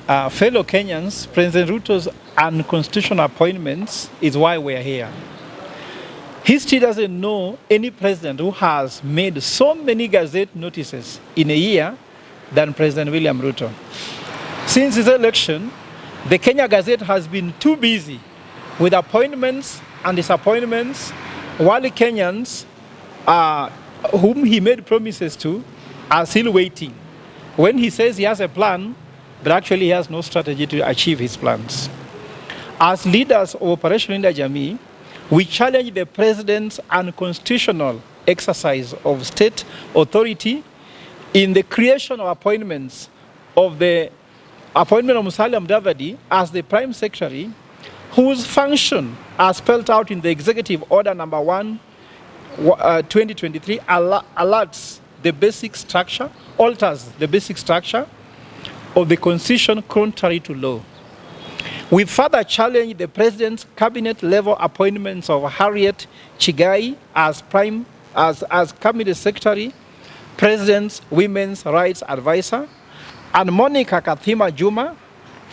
Fellow Kenyans, President Ruto's unconstitutional appointments is why we're here. History doesn't know any president who has made so many gazette notices in a year than President William Ruto. Since his election, the Kenya Gazette has been too busy with appointments and disappointments, while the Kenyans, whom he made promises to, are still waiting. When he says he has a plan, but actually he has no strategy to achieve his plans. As leaders of Operation Linda Jamii, we challenge the president's unconstitutional exercise of state authority in the creation of appointments of the appointment of Musalia Mudavadi as the Prime Secretary, whose function, as spelled out in the Executive Order Number 1, 2023, alters the basic structure of the Constitution contrary to law. We further challenge the President's cabinet-level appointments of Harriet Chigai as Cabinet Secretary, President's Women's Rights Advisor, and Monica Kathima Juma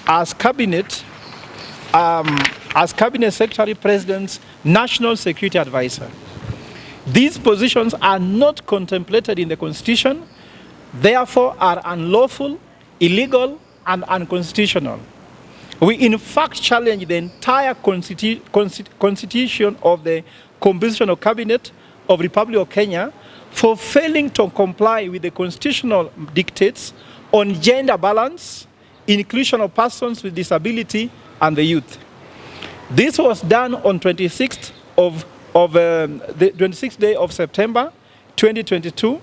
as Cabinet Secretary, President's National Security Advisor. These positions are not contemplated in the Constitution, therefore are unlawful, illegal, and unconstitutional. We in fact challenge the entire constitution of the Compositional Cabinet of the Republic of Kenya for failing to comply with the constitutional dictates on gender balance, inclusion of persons with disability, and the youth. This was done on the 26th day of September 2022,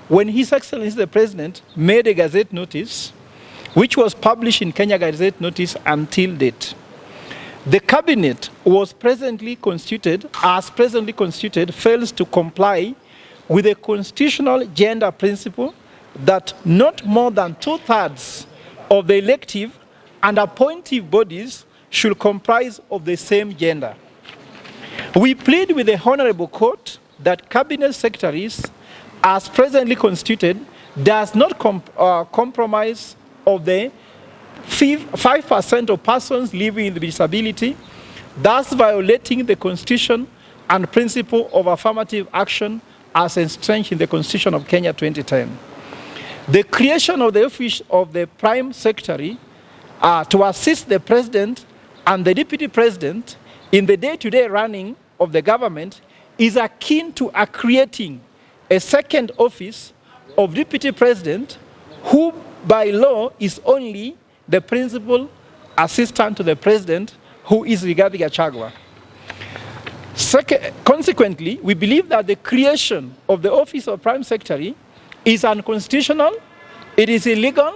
when His Excellency the President made a Gazette notice, which was published in Kenya Gazette Notice until date. The cabinet was presently constituted, fails to comply with the constitutional gender principle that not more than 2/3 of the elective and appointive bodies should comprise of the same gender. We plead with the Honorable Court that cabinet secretaries, as presently constituted, does not compromise of the 5% of persons living with disability, thus violating the Constitution and principle of affirmative action as entrenched in the Constitution of Kenya 2010. The creation of the office of the Prime Secretary to assist the President and the Deputy President in the day-to-day running of the government is akin to creating a second office of Deputy President, who by law is only the principal assistant to the President, who is Rigathi Gachagua. Consequently, we believe that the creation of the office of Prime Secretary is unconstitutional, it is illegal,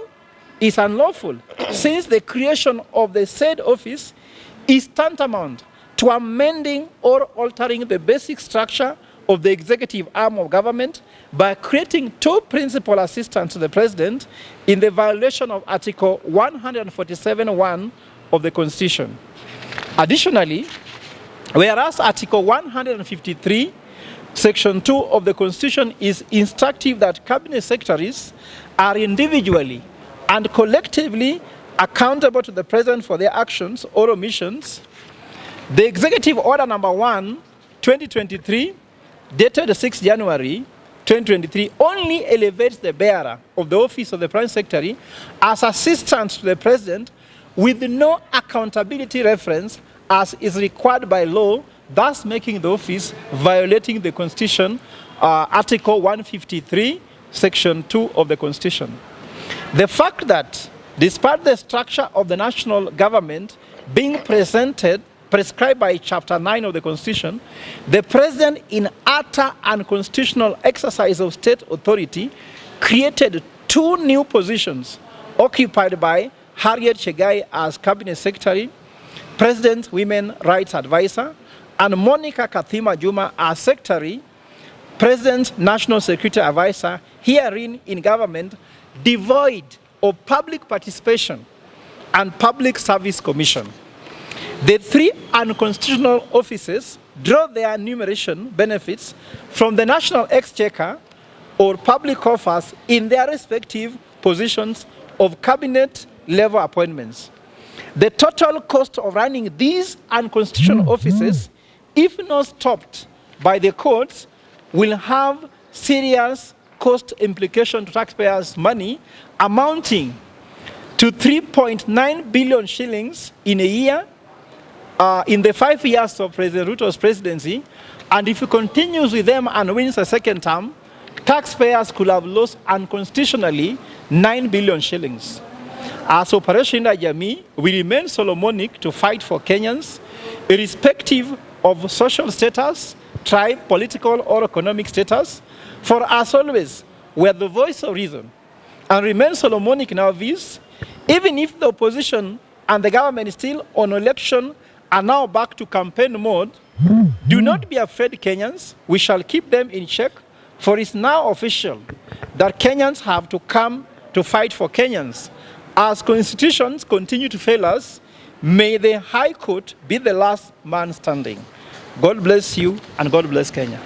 is unlawful, since the creation of the said office is tantamount to amending or altering the basic structure of the executive arm of government by creating two principal assistants to the President in the violation of Article 147(1) of the Constitution. Additionally, whereas Article 153, Section 2 of the Constitution is instructive that cabinet secretaries are individually and collectively accountable to the President for their actions or omissions, the Executive Order Number 1, 2023, dated 6 January 2023, only elevates the bearer of the office of the Prime Secretary as assistant to the President with no accountability reference as is required by law, thus making the office violating the Constitution, Article 153, Section 2 of the Constitution. The fact that, despite the structure of the national government being prescribed by Chapter 9 of the Constitution, the President, in utter unconstitutional exercise of state authority, created two new positions occupied by Harriet Chigai as Cabinet Secretary, President's Women's Rights Advisor, and Monica Kathima Juma as Secretary, President's National Security Advisor, herein in government devoid of public participation and public service commission. The three unconstitutional offices draw their enumeration benefits from the national exchequer or public coffers in their respective positions of cabinet level appointments. The total cost of running these unconstitutional offices, if not stopped by the courts, will have serious cost implication to taxpayers' money amounting to 3.9 billion shillings in a year in the 5 years of President Ruto's presidency. And if he continues with them and wins a second term, taxpayers could have lost unconstitutionally 9 billion shillings. As Operation Linda Jamii, we remain Solomonic to fight for Kenyans, irrespective of social status, tribe, political or economic status. For as always, we are the voice of reason and remain Solomonic in our views, even if the opposition and the government is still on election and now back to campaign mode. Do not be afraid, Kenyans. We shall keep them in check, for it's now official that Kenyans have to come to fight for Kenyans. As constitutions continue to fail us, may the High Court be the last man standing. God bless you and God bless Kenya.